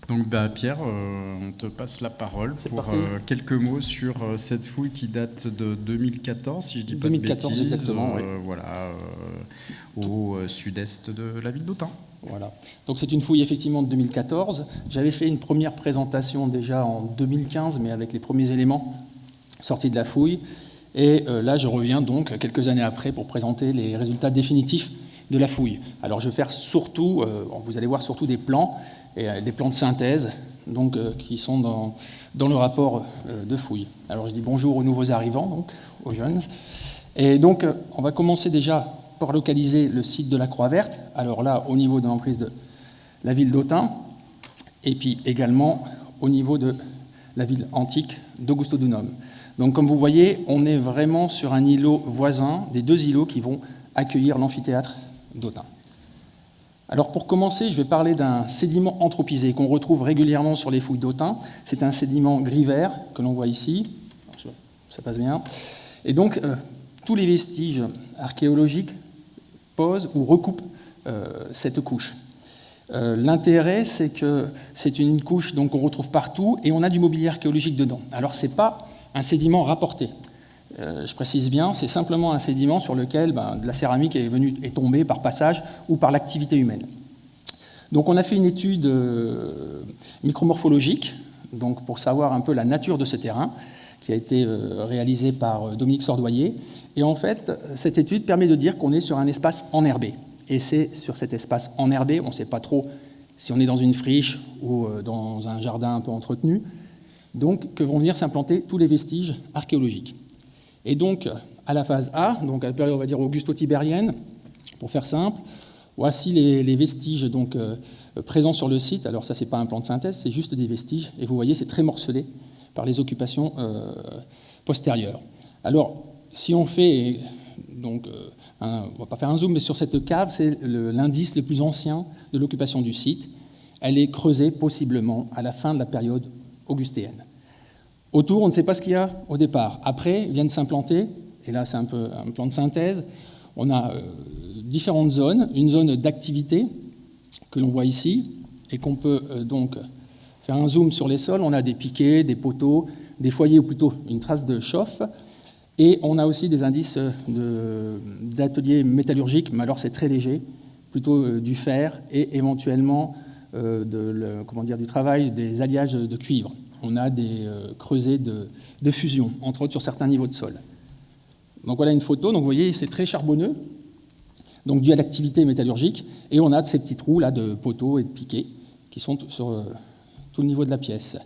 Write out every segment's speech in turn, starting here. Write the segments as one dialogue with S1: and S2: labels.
S1: Donc Pierre, on te passe la parole pour quelques mots sur cette fouille qui date de 2014, si je ne dis pas
S2: 2014,
S1: de bêtises,
S2: exactement, oui.
S1: Voilà, au sud-est de la ville d'Autun.
S2: Voilà. Donc c'est une fouille effectivement de 2014. J'avais fait une première présentation déjà en 2015, mais avec les premiers éléments sortis de la fouille. Et là, je reviens donc quelques années après pour présenter les résultats définitifs de la fouille. Alors je vais faire surtout, vous allez voir surtout des plans, et des plans de synthèse donc, qui sont dans le rapport de fouille. Alors je dis bonjour aux nouveaux arrivants, donc, aux jeunes. Et donc on va commencer déjà par localiser le site de la Croix-Verte, alors là au niveau de l'emprise de la ville d'Autun, et puis également au niveau de la ville antique d'Augustodunum. Donc comme vous voyez, on est vraiment sur un îlot voisin des deux îlots qui vont accueillir l'amphithéâtre d'Autun. Alors pour commencer, je vais parler d'un sédiment anthropisé qu'on retrouve régulièrement sur les fouilles d'Autun. C'est un sédiment gris-vert que l'on voit ici, ça passe bien. Et donc tous les vestiges archéologiques posent ou recoupent cette couche. L'intérêt, c'est que c'est une couche qu'on retrouve partout et on a du mobilier archéologique dedans. Alors ce n'est pas un sédiment rapporté. Je précise bien, c'est simplement un sédiment sur lequel de la céramique est tombée par passage ou par l'activité humaine. Donc on a fait une étude micromorphologique donc pour savoir un peu la nature de ce terrain, qui a été réalisée par Dominique Sordoyer. Et en fait, cette étude permet de dire qu'on est sur un espace enherbé. Et c'est sur cet espace enherbé, on ne sait pas trop si on est dans une friche ou dans un jardin un peu entretenu, donc que vont venir s'implanter tous les vestiges archéologiques. Et donc, à la phase A, donc à la période, on va dire, augusto-tibérienne, pour faire simple, voici les vestiges donc, présents sur le site. Alors ça, ce n'est pas un plan de synthèse, c'est juste des vestiges. Et vous voyez, c'est très morcelé par les occupations postérieures. Alors, si on fait, donc, on ne va pas faire un zoom, mais sur cette cave, c'est l'indice le plus ancien de l'occupation du site. Elle est creusée possiblement à la fin de la période augustéenne. Autour, on ne sait pas ce qu'il y a au départ. Après, viennent s'implanter, et là c'est un peu un plan de synthèse, on a différentes zones, une zone d'activité que l'on voit ici, et qu'on peut donc faire un zoom sur les sols. On a des piquets, des poteaux, des foyers, ou plutôt une trace de chauffe, et on a aussi des indices d'ateliers métallurgiques, mais alors c'est très léger, plutôt du fer, et éventuellement du travail des alliages de cuivre. On a des creusets de fusion, entre autres sur certains niveaux de sol. Donc voilà une photo, donc vous voyez c'est très charbonneux, donc dû à l'activité métallurgique, et on a ces petits trous là de poteaux et de piquets qui sont sur tout le niveau de la pièce.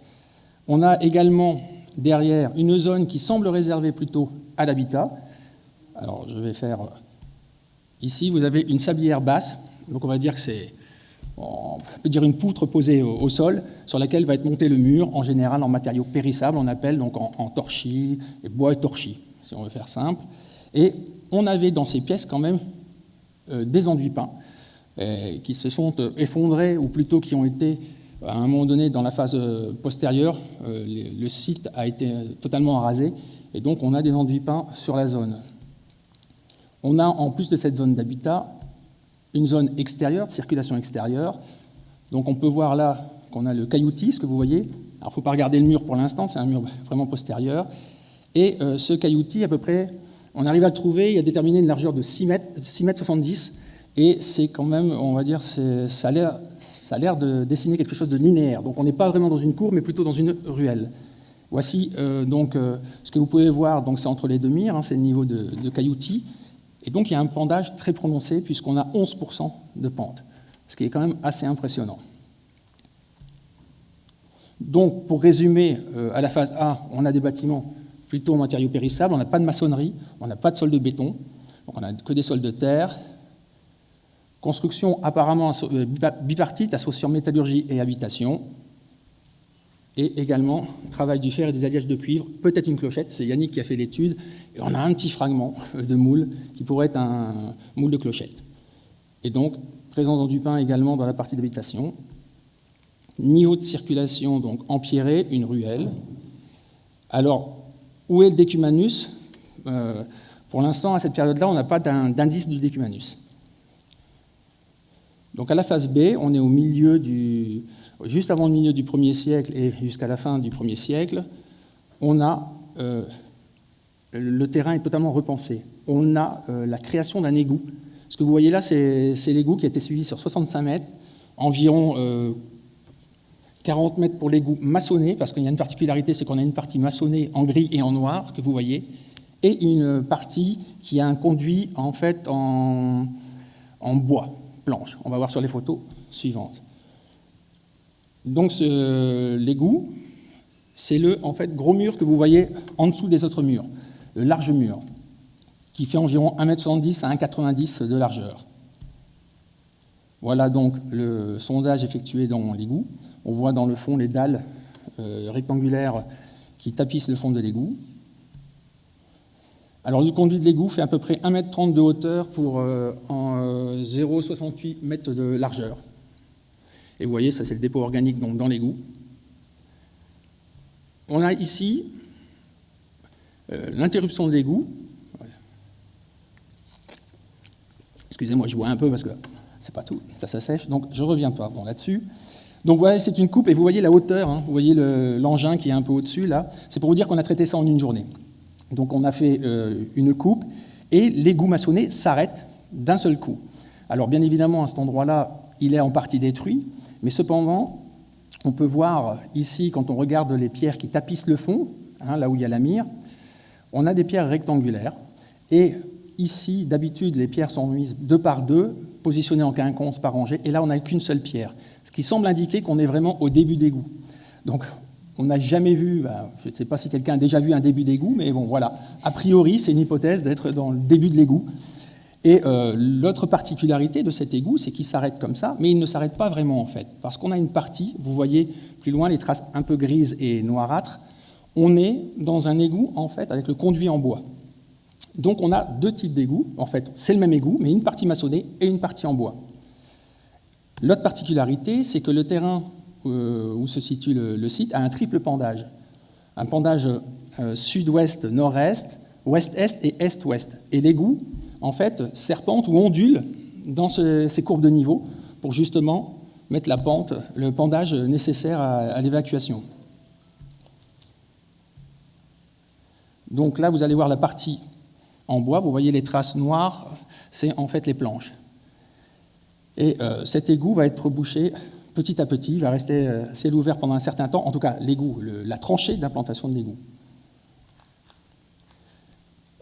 S2: On a également derrière une zone qui semble réservée plutôt à l'habitat. Alors je vais faire ici, vous avez une sablière basse, donc on va dire que c'est on peut dire une poutre posée au sol sur laquelle va être monté le mur, en général en matériaux périssables, on appelle donc en torchis, et bois et torchis, si on veut faire simple. Et on avait dans ces pièces quand même des enduits peints qui se sont effondrés, ou plutôt qui ont été, à un moment donné, dans la phase postérieure, le site a été totalement rasé, et donc on a des enduits peints sur la zone. On a, en plus de cette zone d'habitat, une zone extérieure, de circulation extérieure. Donc on peut voir là qu'on a le cailloutis, ce que vous voyez. Alors il ne faut pas regarder le mur pour l'instant, c'est un mur vraiment postérieur. Et ce cailloutis, à peu près, on arrive à le trouver, il a déterminé une largeur de 6 mètres 70, et c'est quand même, on va dire, ça a l'air de dessiner quelque chose de linéaire. Donc on n'est pas vraiment dans une cour, mais plutôt dans une ruelle. Voici donc ce que vous pouvez voir, donc c'est entre les deux murs, c'est le niveau de cailloutis. Et donc il y a un pendage très prononcé puisqu'on a 11% de pente, ce qui est quand même assez impressionnant. Donc pour résumer, à la phase A, on a des bâtiments plutôt en matériaux périssables, on n'a pas de maçonnerie, on n'a pas de sol de béton, donc on n'a que des sols de terre. Construction apparemment bipartite associant métallurgie et habitation. Et également, travail du fer et des alliages de cuivre, peut-être une clochette, c'est Yannick qui a fait l'étude, et on a un petit fragment de moule qui pourrait être un moule de clochette. Et donc, présence d'enduit peint également dans la partie d'habitation. Niveau de circulation, donc empierré, une ruelle. Alors, où est le décumanus ? Pour l'instant, à cette période-là, on n'a pas d'indice du décumanus. Donc à la phase B, on est au milieu juste avant le milieu du 1er siècle et jusqu'à la fin du 1er siècle, on a, le terrain est totalement repensé. On a la création d'un égout. Ce que vous voyez là, c'est l'égout qui a été suivi sur 65 mètres, environ 40 mètres pour l'égout maçonné, parce qu'il y a une particularité, c'est qu'on a une partie maçonnée en gris et en noir, que vous voyez, et une partie qui a un conduit en fait en bois, planche. On va voir sur les photos suivantes. Donc l'égout, c'est le en fait, gros mur que vous voyez en dessous des autres murs, le large mur, qui fait environ 1,70 m à 1,90 m de largeur. Voilà donc le sondage effectué dans l'égout. On voit dans le fond les dalles rectangulaires qui tapissent le fond de l'égout. Alors le conduit de l'égout fait à peu près 1,30 m de hauteur pour 0,68 m de largeur. Et vous voyez, ça c'est le dépôt organique donc, dans l'égout. On a ici l'interruption de l'égout. Excusez-moi, je bois un peu parce que c'est pas tout, ça s'assèche, donc je reviens pas là-dessus. Donc voilà, c'est une coupe et vous voyez la hauteur, hein, vous voyez l'engin qui est un peu au-dessus là. C'est pour vous dire qu'on a traité ça en une journée. Donc on a fait une coupe et l'égout maçonné s'arrête d'un seul coup. Alors bien évidemment, à cet endroit-là, il est en partie détruit, mais cependant, on peut voir ici, quand on regarde les pierres qui tapissent le fond, hein, là où il y a la mire, on a des pierres rectangulaires. Et ici, d'habitude, les pierres sont mises 2 par 2, positionnées en quinconce par rangée, et là, on n'a qu'une seule pierre, ce qui semble indiquer qu'on est vraiment au début d'égout. Donc, on n'a jamais vu, je ne sais pas si quelqu'un a déjà vu un début d'égout, mais bon, voilà. A priori, c'est une hypothèse d'être dans le début de l'égout. Et l'autre particularité de cet égout, c'est qu'il s'arrête comme ça, mais il ne s'arrête pas vraiment en fait, parce qu'on a une partie, vous voyez plus loin les traces un peu grises et noirâtres, on est dans un égout en fait avec le conduit en bois. Donc on a 2 types d'égouts, en fait c'est le même égout, mais une partie maçonnée et une partie en bois. L'autre particularité, c'est que le terrain où se situe le site a un triple pendage. Un pendage sud-ouest-nord-est, ouest-est et est-ouest. Et l'égout, en fait, serpente ou ondule dans ces courbes de niveau pour justement mettre la pente, le pendage nécessaire à l'évacuation. Donc là, vous allez voir la partie en bois, vous voyez les traces noires, c'est en fait les planches. Et cet égout va être bouché petit à petit, il va rester ciel ouvert pendant un certain temps, en tout cas l'égout, la tranchée d'implantation de l'égout.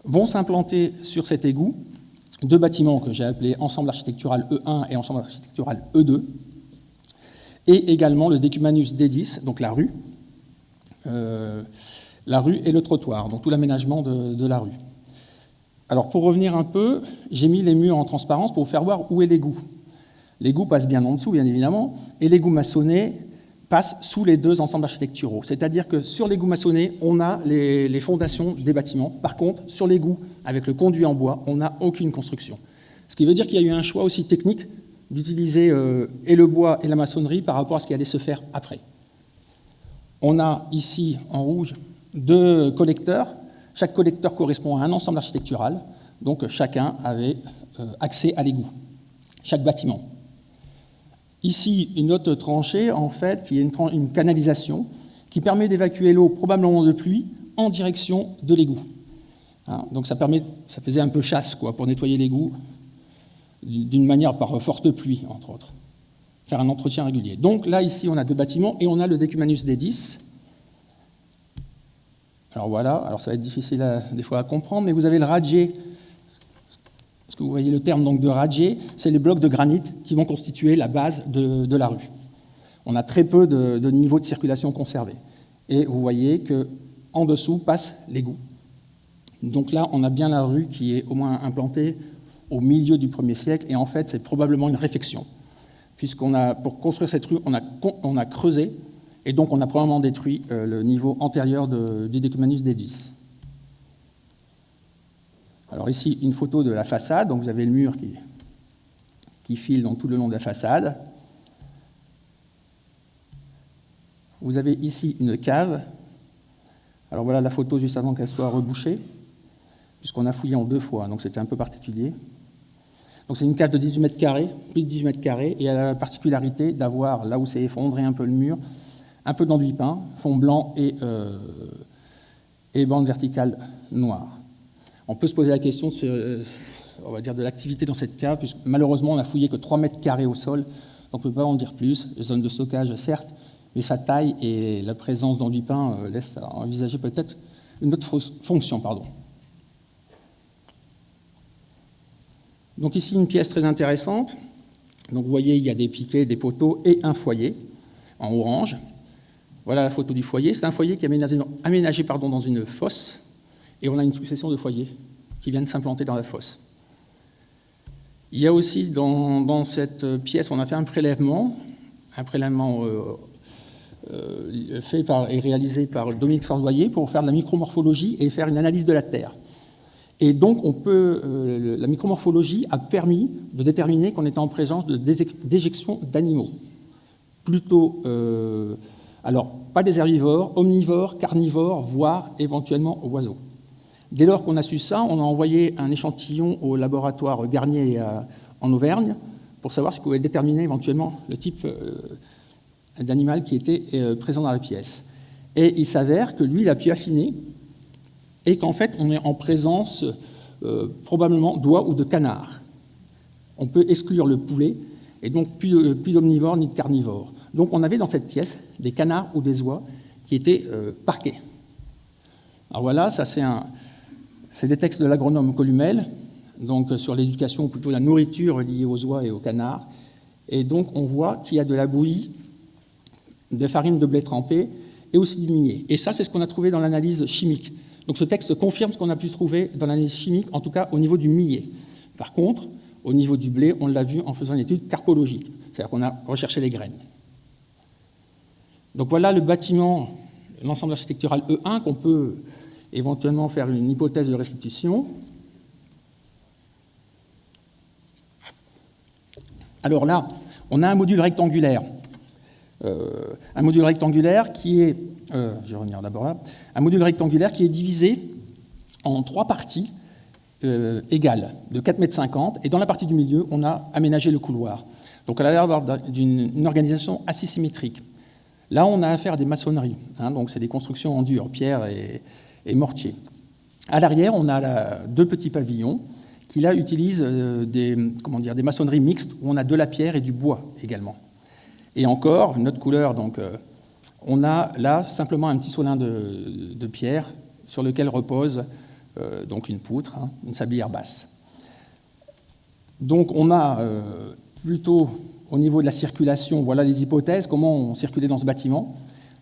S2: Vont s'implanter sur cet égout 2 bâtiments que j'ai appelés ensemble architectural E1 et ensemble architectural E2, et également le decumanus D10, donc la rue et le trottoir, donc tout l'aménagement de la rue. Alors pour revenir un peu, j'ai mis les murs en transparence pour vous faire voir où est l'égout. L'égout passe bien en dessous, bien évidemment, et l'égout maçonné passe sous les 2 ensembles architecturaux. C'est-à-dire que sur l'égout maçonné, on a les fondations des bâtiments. Par contre, sur l'égout, avec le conduit en bois, on n'a aucune construction. Ce qui veut dire qu'il y a eu un choix aussi technique d'utiliser et le bois et la maçonnerie par rapport à ce qui allait se faire après. On a ici, en rouge, 2 collecteurs. Chaque collecteur correspond à un ensemble architectural. Donc chacun avait accès à l'égout, chaque bâtiment. Ici, une autre tranchée, en fait, qui est une canalisation qui permet d'évacuer l'eau, probablement de pluie, en direction de l'égout. Hein, donc ça faisait un peu chasse, quoi, pour nettoyer l'égout, d'une manière par forte pluie, entre autres. Faire un entretien régulier. Donc là, ici, on a 2 bâtiments et on a le decumanus D10. Alors voilà, alors ça va être difficile des fois à comprendre, mais vous avez le radier. Est-ce que vous voyez le terme donc, de radier? C'est les blocs de granit qui vont constituer la base de la rue. On a très peu de niveau de circulation conservé. Et vous voyez qu'en dessous passe l'égout. Donc là, on a bien la rue qui est au moins implantée au milieu du 1er siècle, et en fait, c'est probablement une réfection. Puisqu'on a, pour construire cette rue, on a creusé, et donc on a probablement détruit le niveau antérieur du decumanus D10. Alors ici, une photo de la façade, donc vous avez le mur qui file dans tout le long de la façade. Vous avez ici une cave. Alors voilà la photo juste avant qu'elle soit rebouchée, puisqu'on a fouillé en 2 fois, donc c'était un peu particulier. Donc c'est une cave de 18 mètres carrés, plus de 18 mètres carrés, et elle a la particularité d'avoir, là où c'est effondré un peu le mur, un peu d'enduit peint, fond blanc et bande verticale noire. On peut se poser la question on va dire de l'activité dans cette cave, puisque malheureusement on n'a fouillé que 3 mètres carrés au sol, donc on ne peut pas en dire plus. Zone de stockage, certes, mais sa taille et la présence d'enduit peint laissent envisager peut-être une autre fonction. Donc ici, une pièce très intéressante. Donc vous voyez, il y a des piquets, des poteaux et un foyer en orange. Voilà la photo du foyer. C'est un foyer qui est aménagé dans une fosse, et on a une succession de foyers qui viennent s'implanter dans la fosse. Il y a aussi dans cette pièce, on a fait un prélèvement fait et réalisé par Dominique Sordoyer pour faire de la micromorphologie et faire une analyse de la Terre. Et donc, la micromorphologie a permis de déterminer qu'on était en présence d'éjections d'animaux. Plutôt, alors, pas des herbivores, omnivores, carnivores, voire éventuellement oiseaux. Dès lors qu'on a su ça, on a envoyé un échantillon au laboratoire Garnier en Auvergne pour savoir s'il pouvait déterminer éventuellement le type d'animal qui était présent dans la pièce. Et il s'avère que lui, il a pu affiner et qu'en fait, on est en présence probablement d'oies ou de canards. On peut exclure le poulet, et donc plus d'omnivores ni de carnivores. Donc on avait dans cette pièce des canards ou des oies qui étaient parqués. Alors voilà, ça c'est des textes de l'agronome Columel, donc sur l'éducation, ou plutôt la nourriture liée aux oies et aux canards. Et donc on voit qu'il y a de la bouillie, de farine de blé trempé et aussi du millet. Et ça, c'est ce qu'on a trouvé dans l'analyse chimique. Donc ce texte confirme ce qu'on a pu trouver dans l'analyse chimique, en tout cas au niveau du millet. Par contre, au niveau du blé, on l'a vu en faisant une étude carpologique, c'est-à-dire qu'on a recherché les graines. Donc voilà le bâtiment, l'ensemble architectural E1, qu'on peut éventuellement faire une hypothèse de restitution. Alors là, on a un module rectangulaire. Qui est, je vais revenir d'abord là, un module rectangulaire qui est divisé en 3 parties égales de 4,50 m, et dans la partie du milieu, on a aménagé le couloir. Donc, on a l'air d'avoir une organisation assez symétrique. Là, on a affaire à des maçonneries, donc c'est des constructions en dur, pierre et mortier. À l'arrière, on a 2 petits pavillons qui, là, utilisent des maçonneries mixtes, où on a de la pierre et du bois également. Et encore, une autre couleur, donc, on a là simplement un petit solin de pierre sur lequel repose donc une poutre, une sablière basse. Donc on a plutôt au niveau de la circulation, voilà les hypothèses, comment on circulait dans ce bâtiment.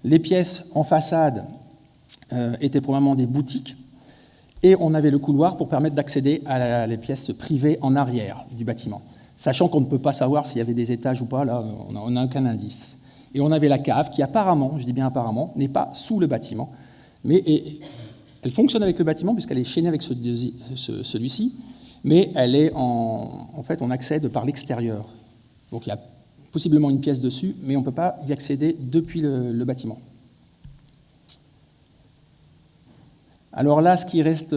S2: Les pièces en façade étaient probablement des boutiques, et on avait le couloir pour permettre d'accéder à les pièces privées en arrière du bâtiment. Sachant qu'on ne peut pas savoir s'il y avait des étages ou pas, là, on n'a aucun indice. Et on avait la cave qui apparemment, je dis bien apparemment, n'est pas sous le bâtiment, mais elle fonctionne avec le bâtiment puisqu'elle est chaînée avec celui-ci, mais elle est en fait, on accède par l'extérieur. Donc il y a possiblement une pièce dessus, mais on ne peut pas y accéder depuis le bâtiment. Alors là, ce qui reste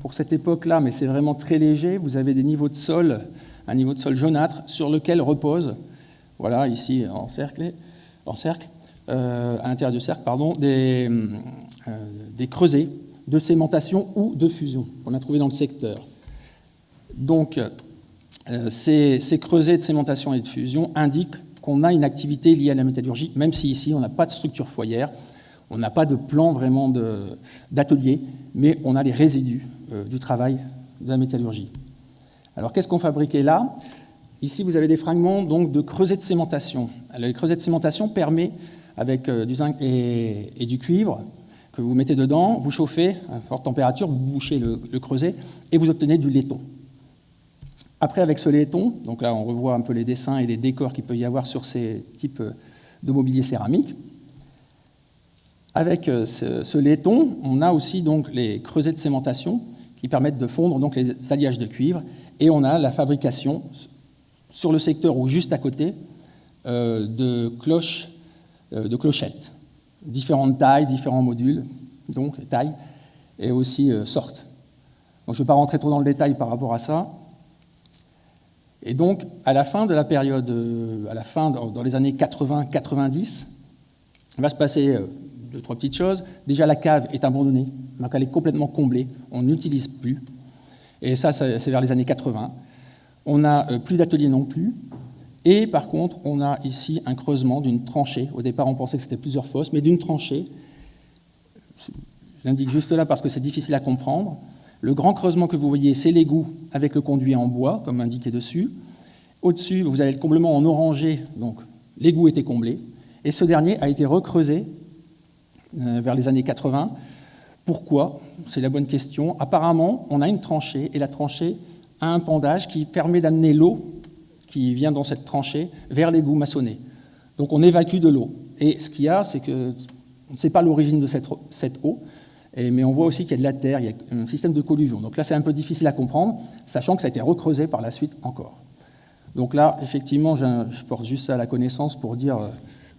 S2: pour cette époque-là, mais c'est vraiment très léger, vous avez des niveaux de sol, un niveau de sol jaunâtre sur lequel repose, voilà, ici en cercle, à l'intérieur du cercle, des creusets de cémentation ou de fusion qu'on a trouvés dans le secteur. Donc, ces creusets de cémentation et de fusion indiquent qu'on a une activité liée à la métallurgie, même si ici on n'a pas de structure foyer, on n'a pas de plan vraiment d'atelier, mais on a les résidus du travail de la métallurgie. Alors, qu'est-ce qu'on fabriquait là? Ici, vous avez des fragments donc, de creusets de cémentation. Alors, le creuset de cémentation permet, avec du zinc et du cuivre, que vous mettez dedans, vous chauffez à forte température, vous bouchez le creuset et vous obtenez du laiton. Après, avec ce laiton, donc là, on revoit un peu les dessins et les décors qu'il peut y avoir sur ces types de mobilier céramique. Avec ce laiton, on a aussi donc, les creusets de cémentation qui permettent de fondre donc, les alliages de cuivre, et on a la fabrication sur le secteur ou juste à côté de clochettes, différentes tailles, différents modules, donc tailles, et aussi sortes. Donc, je ne vais pas rentrer trop dans le détail par rapport à ça. Et donc, à la fin de la période, dans les années 80-90, il va se passer 2-3 petites choses. Déjà, la cave est abandonnée, donc elle est complètement comblée, on n'utilise plus. Et ça, c'est vers les années 80. On n'a plus d'atelier non plus. Et par contre, on a ici un creusement d'une tranchée. Au départ, on pensait que c'était plusieurs fosses, mais d'une tranchée. Je l'indique juste là parce que c'est difficile à comprendre. Le grand creusement que vous voyez, c'est l'égout avec le conduit en bois, comme indiqué dessus. Au-dessus, vous avez le comblement en orangé, donc l'égout était comblé. Et ce dernier a été recreusé vers les années 80. Pourquoi? C'est la bonne question. Apparemment, on a une tranchée, et la tranchée a un pendage qui permet d'amener l'eau qui vient dans cette tranchée vers l'égout maçonné. Donc on évacue de l'eau. Et ce qu'il y a, c'est qu'on ne sait pas l'origine de cette eau, mais on voit aussi qu'il y a de la terre, il y a un système de collusion. Donc là, c'est un peu difficile à comprendre, sachant que ça a été recreusé par la suite encore. Donc là, effectivement, je porte juste ça à la connaissance pour dire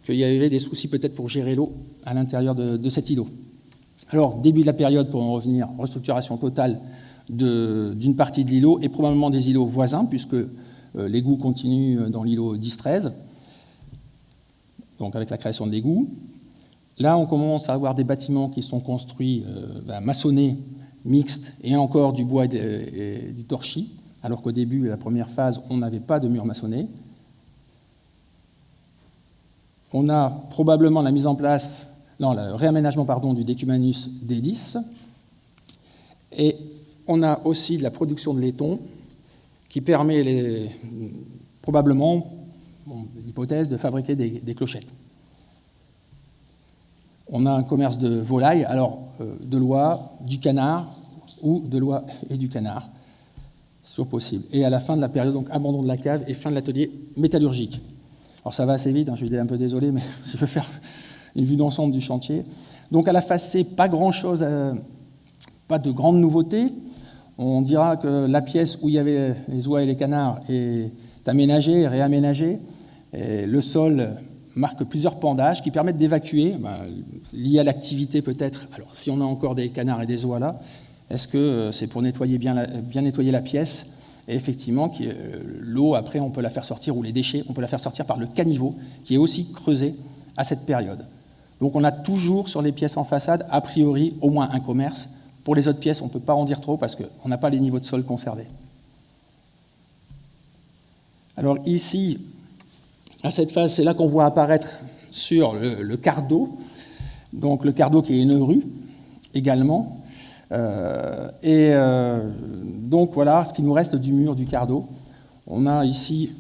S2: qu'il y avait des soucis peut-être pour gérer l'eau à l'intérieur de cet îlot. Alors, début de la période, pour en revenir, restructuration totale d'une partie de l'îlot et probablement des îlots voisins, puisque l'égout continue dans l'îlot 10-13, donc avec la création de l'égout. Là, on commence à avoir des bâtiments qui sont construits, maçonnés, mixtes, et encore du bois et du torchis, alors qu'au début, la première phase, on n'avait pas de murs maçonnés. On a probablement la mise en place, le réaménagement du décumanus D10, et on a aussi de la production de laiton, qui permet probablement, l'hypothèse, de fabriquer des clochettes. On a un commerce de volailles, alors de l'oie, du canard, ou de l'oie et du canard, c'est toujours possible. Et à la fin de la période, donc abandon de la cave et fin de l'atelier métallurgique. Alors ça va assez vite, je suis un peu désolé, mais je veux faire une vue d'ensemble du chantier. Donc à la phase C, pas grand-chose, pas de grandes nouveautés. On dira que la pièce où il y avait les oies et les canards est aménagée, réaménagée. Et le sol marque plusieurs pendages qui permettent d'évacuer, liés à l'activité peut-être. Alors, si on a encore des canards et des oies là, est-ce que c'est pour nettoyer bien nettoyer la pièce? Et effectivement, l'eau, après, on peut la faire sortir, ou les déchets, on peut la faire sortir par le caniveau, qui est aussi creusé à cette période. Donc, on a toujours sur les pièces en façade, a priori, au moins un commerce. Pour les autres pièces, on ne peut pas en dire trop parce qu'on n'a pas les niveaux de sol conservés. Alors ici, à cette phase, c'est là qu'on voit apparaître sur le quart d'eau, donc le quart d'eau qui est une rue également. Donc voilà ce qui nous reste du mur du quart d'eau. On a ici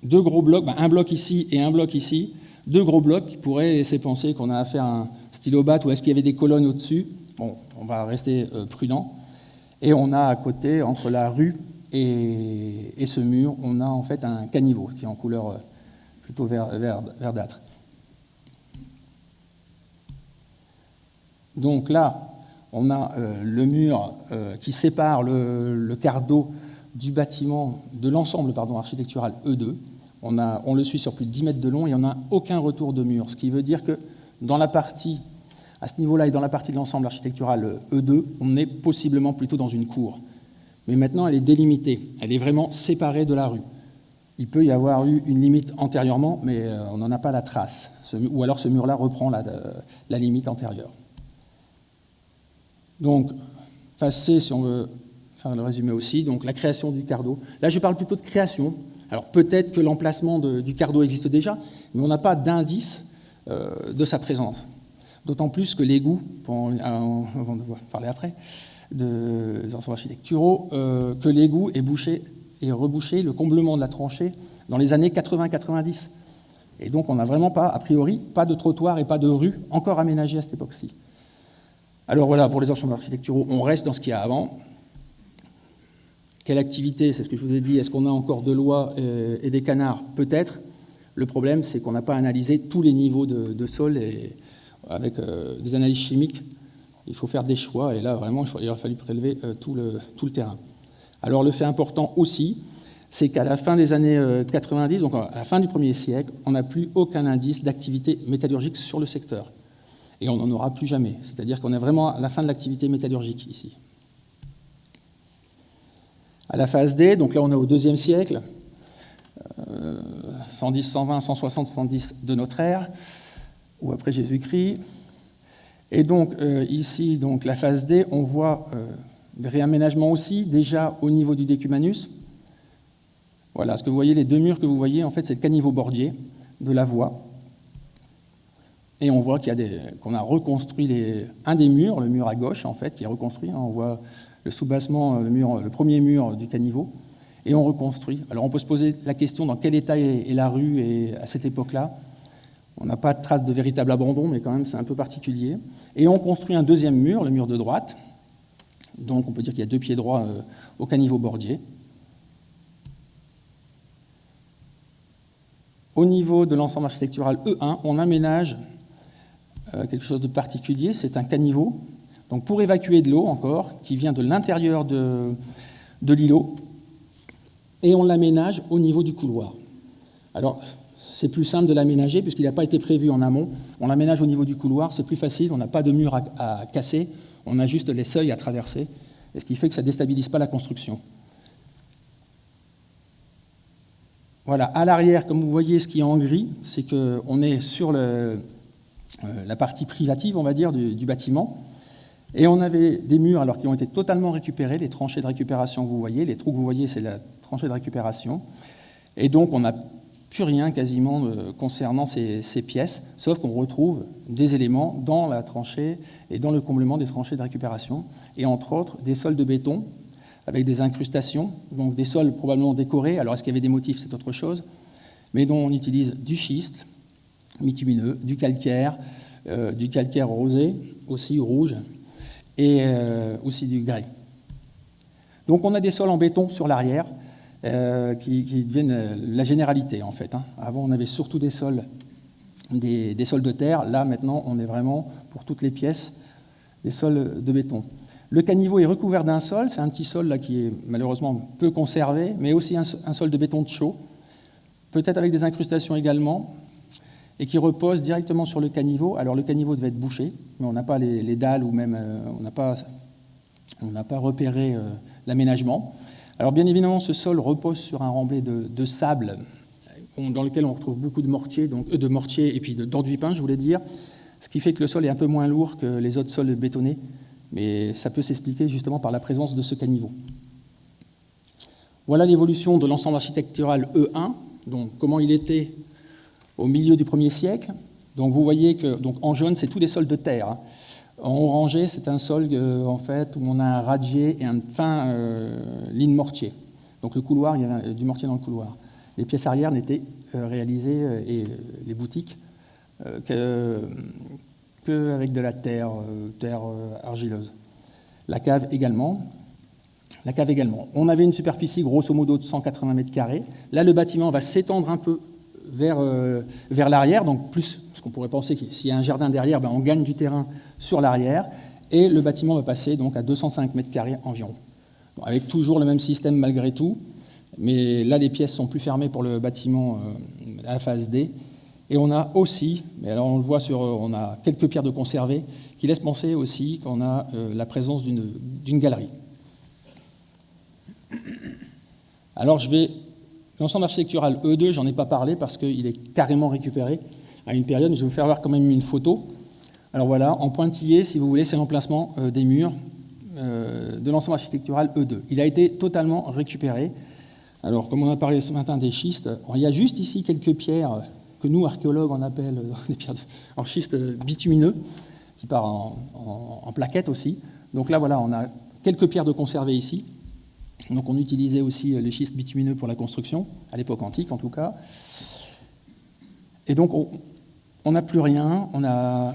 S2: deux gros blocs, un bloc ici et un bloc ici, deux gros blocs qui pourraient laisser penser qu'on a affaire à un stylobat ou est-ce qu'il y avait des colonnes au-dessus. Bon, on va rester prudent. Et on a à côté, entre la rue et ce mur, on a en fait un caniveau qui est en couleur plutôt verdâtre. Donc là, on a le mur qui sépare le quart d'eau du bâtiment, de l'ensemble architectural E2. On le suit sur plus de 10 mètres de long et on n'a aucun retour de mur, ce qui veut dire que dans la partie, à ce niveau-là et dans la partie de l'ensemble architectural E2, on est possiblement plutôt dans une cour. Mais maintenant, elle est délimitée, elle est vraiment séparée de la rue. Il peut y avoir eu une limite antérieurement, mais on n'en a pas la trace. Ou alors ce mur-là reprend la limite antérieure. Donc, phase C, si on veut faire le résumé aussi, donc la création du quart d'eau. Là, je parle plutôt de création. Alors peut-être que l'emplacement du quart d'eau existe déjà, mais on n'a pas d'indice de sa présence. D'autant plus que l'égout, avant de parler après, des ensembles architecturaux, que l'égout est bouché et rebouché, le comblement de la tranchée, dans les années 80-90. Et donc on n'a vraiment pas, a priori, pas de trottoir et pas de rue encore aménagée à cette époque-ci. Alors voilà, pour les ensembles architecturaux, on reste dans ce qu'il y a avant. Quelle activité? C'est ce que je vous ai dit. Est-ce qu'on a encore de l'oie et des canards? Peut-être. Le problème, c'est qu'on n'a pas analysé tous les niveaux de sol et avec des analyses chimiques. Il faut faire des choix et là, vraiment, il aurait fallu prélever tout le terrain. Alors, le fait important aussi, c'est qu'à la fin des années 90, donc à la fin du 1er siècle, on n'a plus aucun indice d'activité métallurgique sur le secteur. Et on n'en aura plus jamais. C'est-à-dire qu'on est vraiment à la fin de l'activité métallurgique ici. À la phase D, donc là on est au IIe siècle, 110, 120, 160, 110 de notre ère, ou après Jésus-Christ. Et donc ici, donc, la phase D, on voit des réaménagements aussi, déjà au niveau du décumanus. Voilà, ce que vous voyez, les deux murs que vous voyez, en fait, c'est le caniveau bordier de la voie. Et on voit qu'on a reconstruit un des murs, le mur à gauche, en fait, qui est reconstruit. On voit le soubassement, le premier mur du caniveau, et on reconstruit. Alors on peut se poser la question dans quel état est la rue et à cette époque-là. On n'a pas de trace de véritable abandon, mais quand même c'est un peu particulier. Et on construit un deuxième mur, le mur de droite. Donc on peut dire qu'il y a deux pieds droits au caniveau bordier. Au niveau de l'ensemble architectural E1, on aménage quelque chose de particulier, c'est un caniveau. Donc pour évacuer de l'eau encore, qui vient de l'intérieur de l'îlot, et on l'aménage au niveau du couloir. Alors c'est plus simple de l'aménager puisqu'il n'a pas été prévu en amont. On l'aménage au niveau du couloir, c'est plus facile, on n'a pas de mur à casser, on a juste les seuils à traverser, et ce qui fait que ça ne déstabilise pas la construction. Voilà, à l'arrière, comme vous voyez, ce qui est en gris, c'est qu'on est sur la partie privative, on va dire, du bâtiment. Et on avait des murs alors, qui ont été totalement récupérés, les tranchées de récupération que vous voyez. Les trous que vous voyez, c'est la tranchée de récupération. Et donc, on n'a plus rien quasiment concernant ces pièces, sauf qu'on retrouve des éléments dans la tranchée et dans le comblement des tranchées de récupération. Et entre autres, des sols de béton avec des incrustations, donc des sols probablement décorés. Alors, est-ce qu'il y avait des motifs? C'est autre chose. Mais dont on utilise du schiste bitumineux, du calcaire rosé, aussi rouge, et aussi du grès. Donc on a des sols en béton sur l'arrière qui deviennent la généralité en fait. Avant on avait surtout des sols de terre, là maintenant on est vraiment pour toutes les pièces des sols de béton. Le caniveau est recouvert d'un sol, c'est un petit sol là qui est malheureusement peu conservé, mais aussi un sol de béton de chaux, peut-être avec des incrustations également, et qui repose directement sur le caniveau. Alors le caniveau devait être bouché, mais on n'a pas les dalles ou même on n'a pas repéré l'aménagement. Alors bien évidemment, ce sol repose sur un remblai de sable dans lequel on retrouve beaucoup de mortier, et puis d'enduit peint, je voulais dire, ce qui fait que le sol est un peu moins lourd que les autres sols bétonnés, mais ça peut s'expliquer justement par la présence de ce caniveau. Voilà l'évolution de l'ensemble architectural E1, donc comment il était au milieu du 1er siècle. Donc vous voyez que en jaune, c'est tous des sols de terre. En orangé, c'est un sol en fait, où on a un radier et un fin ligne mortier. Donc le couloir, il y a du mortier dans le couloir. Les pièces arrière n'étaient réalisées, et les boutiques, qu'avec de la terre argileuse. La cave également. On avait une superficie grosso modo de 180 mètres carrés. Là, le bâtiment va s'étendre un peu vers l'arrière, donc plus, parce qu'on pourrait penser que s'il y a un jardin derrière, on gagne du terrain sur l'arrière, et le bâtiment va passer donc à 205 mètres carrés environ. Bon, avec toujours le même système malgré tout, mais là les pièces sont plus fermées pour le bâtiment à la phase D, et on a aussi, mais alors on le voit on a quelques pierres de conservé qui laissent penser aussi qu'on a la présence d'une galerie. Alors l'ensemble architectural E2, j'en ai pas parlé parce qu'il est carrément récupéré à une période, mais je vais vous faire voir quand même une photo. Alors voilà, en pointillé, si vous voulez, c'est l'emplacement des murs de l'ensemble architectural E2. Il a été totalement récupéré. Alors, comme on a parlé ce matin des schistes, il y a juste ici quelques pierres que nous, archéologues, on appelle des pierres en schiste bitumineux, qui part en plaquettes aussi. Donc là, voilà, on a quelques pierres de conservé ici. Donc on utilisait aussi le schiste bitumineux pour la construction, à l'époque antique en tout cas. Et donc on n'a plus rien, on a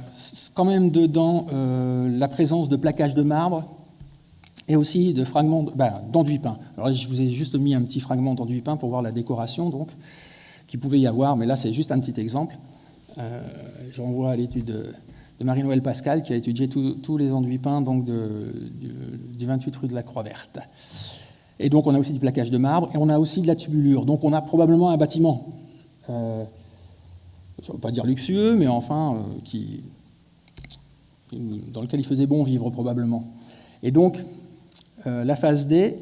S2: quand même dedans la présence de plaquages de marbre et aussi de fragments d'enduit peint. Alors là, je vous ai juste mis un petit fragment d'enduit peint pour voir la décoration donc, qu'il pouvait y avoir, mais là c'est juste un petit exemple. Je renvoie à l'étude de Marie-Noëlle Pascal qui a étudié tous les enduits peints donc du 28 rue de la Croix-Verte. Et donc on a aussi du plaquage de marbre et on a aussi de la tubulure. Donc on a probablement un bâtiment, je ne veux pas dire luxueux, mais enfin dans lequel il faisait bon vivre probablement. Et donc la phase D,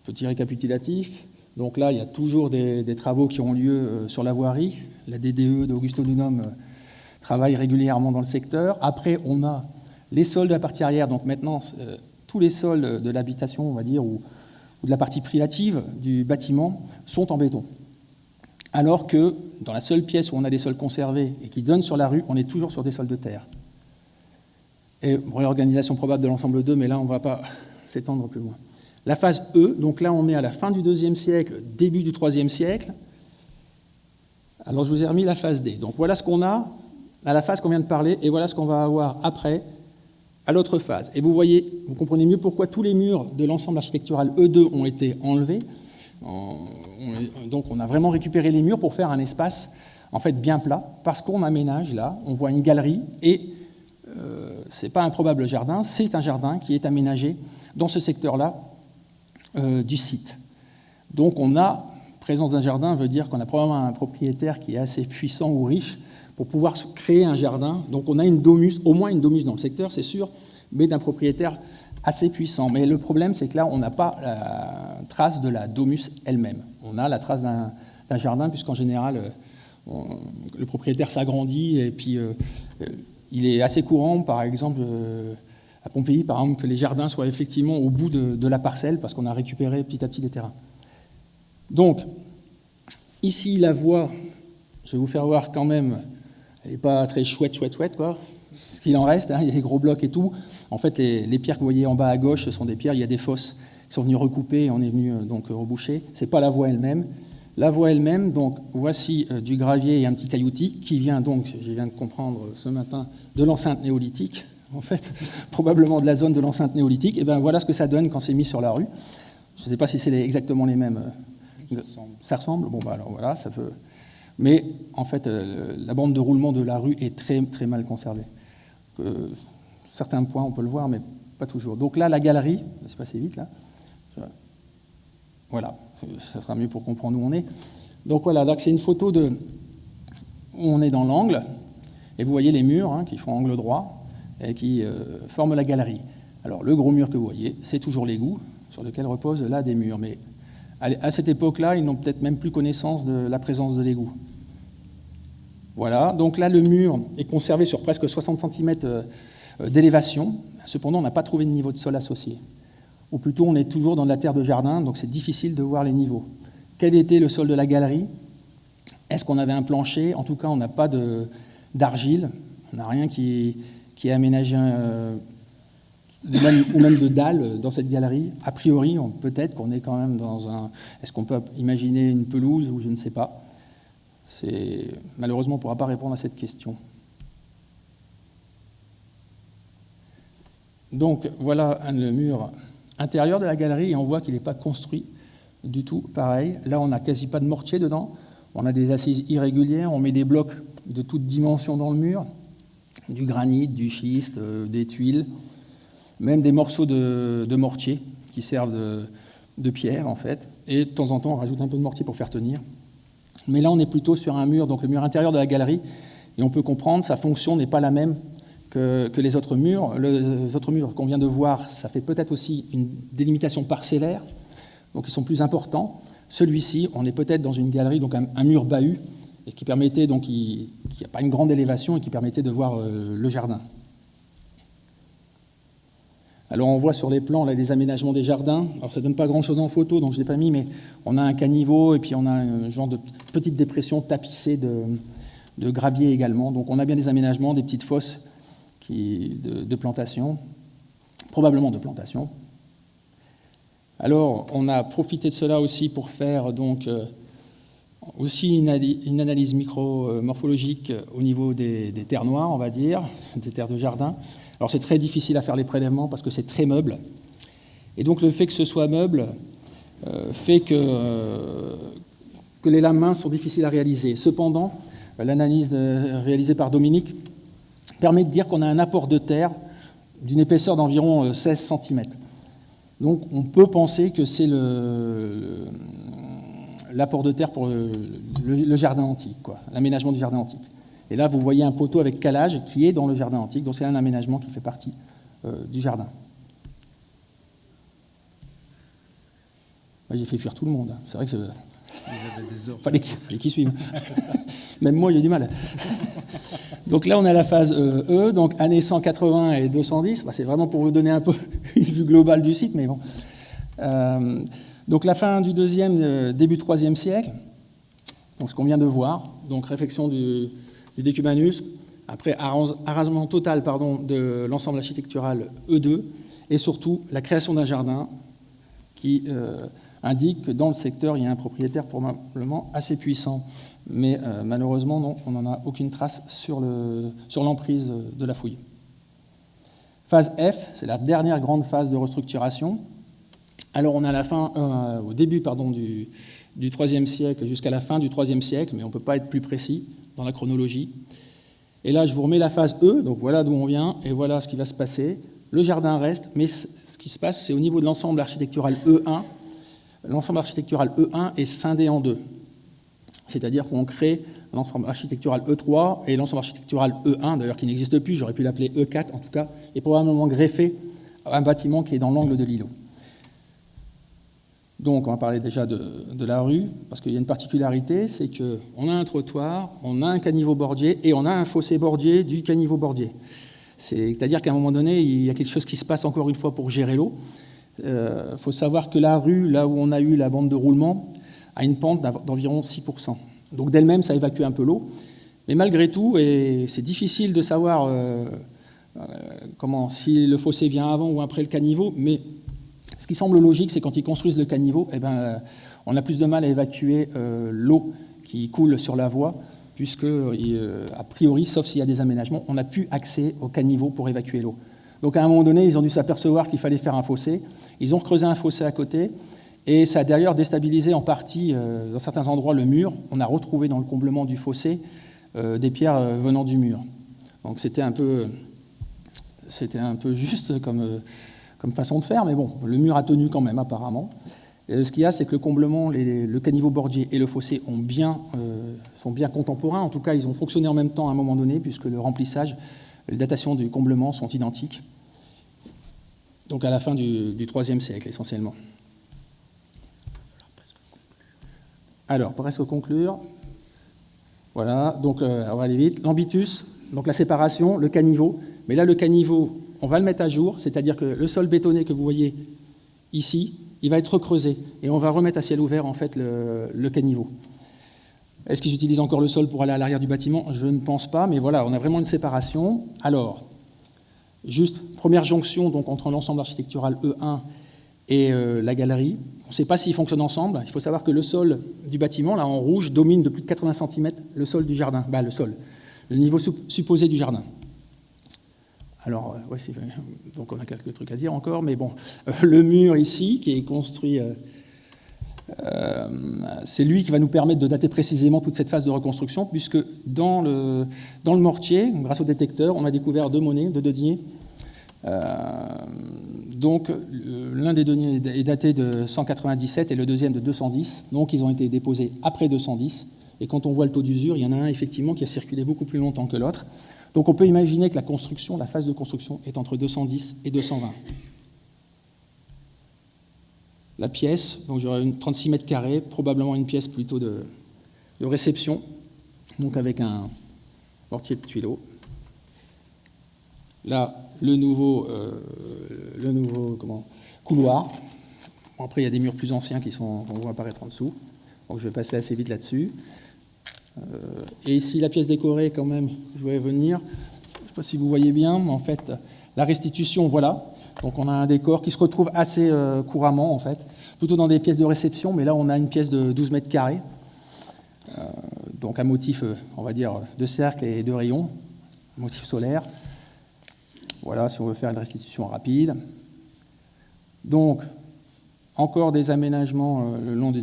S2: Petit récapitulatif. Donc là, il y a toujours des travaux qui ont lieu sur la voirie. La DDE d'Augusto Dunum travaille régulièrement dans le secteur. Après, on a les sols de la partie arrière. Donc maintenant, tous les sols de l'habitation, on va dire, ou de la partie privative du bâtiment sont en béton. Alors que dans la seule pièce où on a des sols conservés et qui donnent sur la rue, on est toujours sur des sols de terre. Et réorganisation probable de l'ensemble 2, mais là, on ne va pas s'étendre plus loin. La phase E, donc là, on est à la fin du IIe siècle, début du IIIe siècle. Alors, je vous ai remis la phase D. Donc, voilà ce qu'on a à la phase qu'on vient de parler, et voilà ce qu'on va avoir après, à l'autre phase. Et vous voyez, vous comprenez mieux pourquoi tous les murs de l'ensemble architectural E2 ont été enlevés. Donc, on a vraiment récupéré les murs pour faire un espace, en fait, bien plat, parce qu'on aménage, là, on voit une galerie, et ce n'est pas un probable jardin, c'est un jardin qui est aménagé dans ce secteur-là du site. Donc on a, présence d'un jardin veut dire qu'on a probablement un propriétaire qui est assez puissant ou riche pour pouvoir créer un jardin. Donc on a une domus, au moins une domus dans le secteur, c'est sûr, mais d'un propriétaire assez puissant. Mais le problème, c'est que là, on n'a pas la trace de la domus elle-même. On a la trace d'un jardin, puisqu'en général, le propriétaire s'agrandit et puis il est assez courant, par exemple, à Pompéi, par exemple, que les jardins soient effectivement au bout de la parcelle, parce qu'on a récupéré petit à petit des terrains. Donc, ici, la voie, je vais vous faire voir quand même, elle n'est pas très chouette, quoi. Ce qu'il en reste, hein, il y a des gros blocs et tout. En fait, les pierres que vous voyez en bas à gauche, ce sont des pierres, il y a des fosses qui sont venues recouper et on est venu donc reboucher. Ce n'est pas la voie elle-même. La voie elle-même, donc voici du gravier et un petit cailloutis qui vient donc, je viens de comprendre ce matin, de l'enceinte néolithique, en fait, probablement de la zone de l'enceinte néolithique. Et bien voilà ce que ça donne quand c'est mis sur la rue. Je ne sais pas si c'est exactement les mêmes. Ça ressemble. Bon, bah alors voilà, ça peut. Mais en fait, la bande de roulement de la rue est très, très mal conservée. Certains points, on peut le voir, mais pas toujours. Donc là, la galerie, c'est passé vite là. Voilà, ça sera mieux pour comprendre où on est. Donc voilà, là, c'est une photo de où on est dans l'angle, et vous voyez les murs hein, qui font angle droit et qui forment la galerie. Alors le gros mur que vous voyez, c'est toujours l'égout sur lequel reposent là des murs, mais à cette époque-là, ils n'ont peut-être même plus connaissance de la présence de l'égout. Voilà, donc là le mur est conservé sur presque 60 cm d'élévation, cependant on n'a pas trouvé de niveau de sol associé. Ou plutôt on est toujours dans de la terre de jardin, donc c'est difficile de voir les niveaux. Quel était le sol de la galerie? Est-ce qu'on avait un plancher? En tout cas, on n'a pas d'argile, on n'a rien qui est aménagé ou même de dalles dans cette galerie. A priori, peut-être qu'on est quand même dans un... Est-ce qu'on peut imaginer une pelouse ou je ne sais pas? Malheureusement, on ne pourra pas répondre à cette question. Donc voilà le mur intérieur de la galerie et on voit qu'il n'est pas construit du tout pareil. Là, on n'a quasi pas de mortier dedans. On a des assises irrégulières, on met des blocs de toutes dimensions dans le mur, du granit, du schiste, des tuiles, même des morceaux de mortier qui servent de pierre en fait. Et de temps en temps, on rajoute un peu de mortier pour faire tenir. Mais là, on est plutôt sur un mur, donc le mur intérieur de la galerie, et on peut comprendre, sa fonction n'est pas la même que les autres murs. Les autres murs qu'on vient de voir, ça fait peut-être aussi une délimitation parcellaire, donc ils sont plus importants. Celui-ci, on est peut-être dans une galerie, donc un mur bahut, et qui permettait, donc qui n'a pas une grande élévation, et qui permettait de voir le jardin. Alors on voit sur les plans là, les aménagements des jardins. Alors ça ne donne pas grand-chose en photo, donc je ne l'ai pas mis, mais on a un caniveau, et puis on a un genre de petite dépression tapissée de gravier également. Donc on a bien des aménagements, des petites fosses de plantation, probablement de plantation. Alors, on a profité de cela aussi pour faire donc, aussi une analyse micromorphologique au niveau des terres noires, on va dire, des terres de jardin. Alors, c'est très difficile à faire les prélèvements parce que c'est très meuble. Et donc, le fait que ce soit meuble fait que les lames minces sont difficiles à réaliser. Cependant, l'analyse réalisée par Dominique permet de dire qu'on a un apport de terre d'une épaisseur d'environ 16 cm. Donc on peut penser que c'est l'apport de terre pour le jardin antique, l'aménagement du jardin antique. Et là, vous voyez un poteau avec calage qui est dans le jardin antique, donc c'est un aménagement qui fait partie du jardin. Moi, j'ai fait fuir tout le monde. C'est vrai que
S1: Vous avez des heures.
S2: fallait qu'ils suivent. Même moi, j'ai du mal. Donc là, on a la phase E, donc années 180 et 210. C'est vraiment pour vous donner un peu une vue globale du site, mais bon. Donc la fin du deuxième, début troisième siècle. Donc ce qu'on vient de voir. Donc réfection du decumanus. Après arasement total, de l'ensemble architectural E2, et surtout la création d'un jardin qui indique que dans le secteur, il y a un propriétaire probablement assez puissant. Mais malheureusement, non, on n'en a aucune trace sur l'emprise de la fouille. Phase F, c'est la dernière grande phase de restructuration. Alors on a la fin, au début du IIIe siècle jusqu'à la fin du IIIe siècle, mais on ne peut pas être plus précis dans la chronologie. Et là, je vous remets la phase E, donc voilà d'où on vient, et voilà ce qui va se passer. Le jardin reste, mais ce qui se passe, c'est au niveau de l'ensemble architectural E1. L'ensemble architectural E1 est scindé en deux. C'est-à-dire qu'on crée l'ensemble architectural E3 et l'ensemble architectural E1, d'ailleurs qui n'existe plus, j'aurais pu l'appeler E4 en tout cas, est probablement greffé à un bâtiment qui est dans l'angle de l'îlot. Donc on va parler déjà de la rue, parce qu'il y a une particularité, c'est qu'on a un trottoir, on a un caniveau bordier et on a un fossé bordier du caniveau bordier. C'est-à-dire qu'à un moment donné, il y a quelque chose qui se passe encore une fois pour gérer l'eau. Il faut savoir que la rue, là où on a eu la bande de roulement, a une pente d'environ 6%. Donc d'elle-même, ça évacue un peu l'eau. Mais malgré tout, et c'est difficile de savoir si le fossé vient avant ou après le caniveau, mais ce qui semble logique, c'est quand ils construisent le caniveau, on a plus de mal à évacuer l'eau qui coule sur la voie, puisque, a priori, sauf s'il y a des aménagements, on n'a plus accès au caniveau pour évacuer l'eau. Donc à un moment donné, ils ont dû s'apercevoir qu'il fallait faire un fossé. Ils ont creusé un fossé à côté, et ça a d'ailleurs déstabilisé en partie, dans certains endroits, le mur. On a retrouvé dans le comblement du fossé des pierres venant du mur. Donc c'était un peu juste comme façon de faire, mais bon, le mur a tenu quand même, apparemment. Et ce qu'il y a, c'est que le comblement, le caniveau bordier et le fossé sont bien contemporains. En tout cas, ils ont fonctionné en même temps à un moment donné, puisque le remplissage, les datations du comblement sont identiques. Donc à la fin du IIIe siècle, essentiellement. Alors, presque conclure. Voilà, donc on va aller vite. L'ambitus, donc la séparation, le caniveau. Mais là, le caniveau, on va le mettre à jour, c'est-à-dire que le sol bétonné que vous voyez ici, il va être recreusé et on va remettre à ciel ouvert en fait le caniveau. Est-ce qu'ils utilisent encore le sol pour aller à l'arrière du bâtiment? Je ne pense pas, mais voilà, on a vraiment une séparation. Alors, juste première jonction donc entre l'ensemble architectural E1 et la galerie. On ne sait pas s'ils fonctionnent ensemble. Il faut savoir que le sol du bâtiment, là en rouge, domine de plus de 80 cm le sol du jardin. Le niveau supposé du jardin. Alors, donc on a quelques trucs à dire encore, mais bon, le mur ici, qui est construit, c'est lui qui va nous permettre de dater précisément toute cette phase de reconstruction, puisque dans le mortier, grâce au détecteur, on a découvert deux deniers. Donc, l'un des deniers est daté de 197 et le deuxième de 210, donc ils ont été déposés après 210, et quand on voit le taux d'usure, il y en a un effectivement qui a circulé beaucoup plus longtemps que l'autre. Donc on peut imaginer que la phase de construction est entre 210 et 220. La pièce, donc j'aurai 36 mètres carrés, probablement une pièce plutôt de réception, donc avec un mortier de tuileaux. Là, le nouveau couloir. Bon, après, il y a des murs plus anciens qu'on voit apparaître en dessous. Donc je vais passer assez vite là-dessus. Et ici, la pièce décorée, quand même, je vais venir. Je ne sais pas si vous voyez bien, mais en fait, la restitution, voilà. Donc on a un décor qui se retrouve assez couramment, en fait, plutôt dans des pièces de réception, mais là, on a une pièce de 12 mètres carrés. Donc un motif, on va dire, de cercle et de rayon, un motif solaire. Voilà, si on veut faire une restitution rapide. Donc, encore des aménagements le long du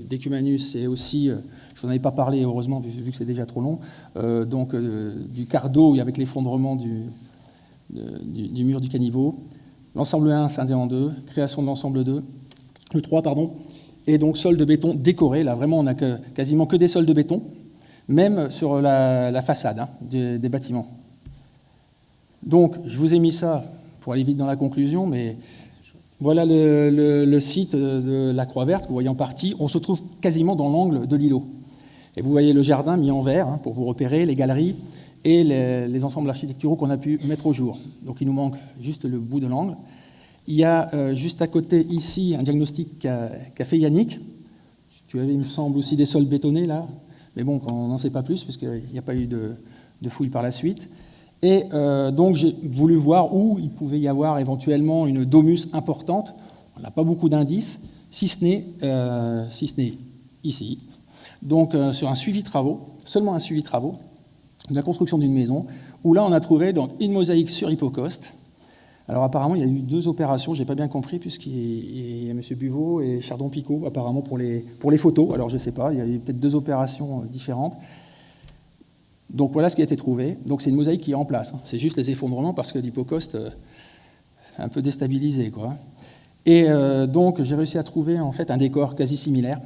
S2: decumanus et aussi, je n'en avais pas parlé heureusement vu que c'est déjà trop long, du quart d'eau avec l'effondrement du mur du caniveau. L'ensemble 1 scindé en deux, création de l'ensemble 2, le 3, pardon, et donc sol de béton décoré. Là, vraiment, on n'a quasiment que des sols de béton, même sur la façade des bâtiments. Donc, je vous ai mis ça pour aller vite dans la conclusion, mais Voilà le site de la Croix-Verte, vous voyez en partie. On se trouve quasiment dans l'angle de l'îlot. Et vous voyez le jardin mis en vert, hein, pour vous repérer, les galeries et les ensembles architecturaux qu'on a pu mettre au jour. Donc il nous manque juste le bout de l'angle. Il y a juste à côté ici un diagnostic qu'a fait Yannick. Tu avais, il me semble, aussi des sols bétonnés là, mais bon, on n'en sait pas plus puisqu'il n'y a pas eu de fouilles par la suite. Et donc j'ai voulu voir où il pouvait y avoir éventuellement une domus importante. On n'a pas beaucoup d'indices, si ce n'est ici. Donc sur un suivi travaux, seulement un suivi travaux, de la construction d'une maison, où là on a trouvé donc, une mosaïque sur hypocauste. Alors apparemment il y a eu 2 opérations, je n'ai pas bien compris, puisqu'il y a M. Buveau et Chardon-Picot apparemment pour les photos. Alors je ne sais pas, il y a eu peut-être 2 opérations différentes. Donc voilà ce qui a été trouvé. Donc c'est une mosaïque qui est en place. C'est juste les effondrements parce que l'hypocauste est un peu déstabilisé, quoi. Et donc j'ai réussi à trouver en fait un décor quasi similaire,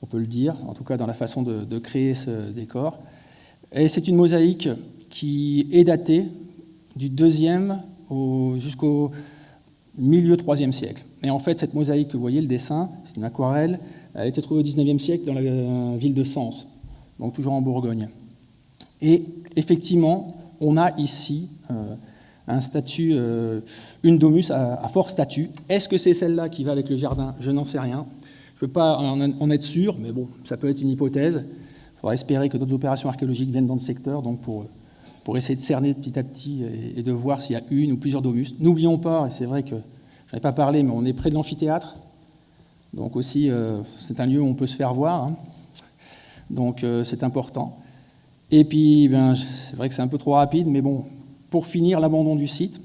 S2: on peut le dire, en tout cas dans la façon de créer ce décor. Et c'est une mosaïque qui est datée du 2e jusqu'au milieu 3e siècle. Et en fait cette mosaïque, vous voyez le dessin, c'est une aquarelle, elle a été trouvée au 19e siècle dans la ville de Sens, donc toujours en Bourgogne. Et effectivement, on a ici un statut, une domus à fort statut. Est-ce que c'est celle-là qui va avec le jardin? Je n'en sais rien. Je ne peux pas en être sûr, mais bon, ça peut être une hypothèse. Il faudra espérer que d'autres opérations archéologiques viennent dans le secteur, donc pour essayer de cerner petit à petit et de voir s'il y a une ou plusieurs domus. N'oublions pas, et c'est vrai que je n'en ai pas parlé, mais on est près de l'amphithéâtre. Donc aussi, c'est un lieu où on peut se faire voir. Hein. Donc c'est important. Et puis, c'est vrai que c'est un peu trop rapide, mais bon, pour finir l'abandon du site,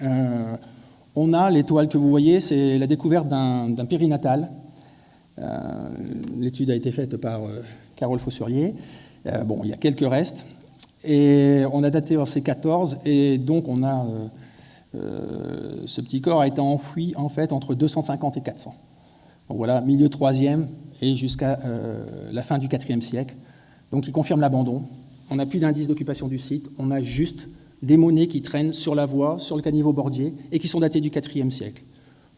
S2: on a l'étoile que vous voyez, c'est la découverte d'un périnatal. L'étude a été faite par Carole Fossurier. Bon, il y a quelques restes. Et on a daté en C14, et donc on a ce petit corps a été enfoui en fait entre 250 et 400. Donc voilà, milieu 3e et jusqu'à la fin du 4e siècle. Donc il confirme l'abandon. On n'a plus d'indices d'occupation du site, on a juste des monnaies qui traînent sur la voie, sur le caniveau bordier, et qui sont datées du 4e siècle.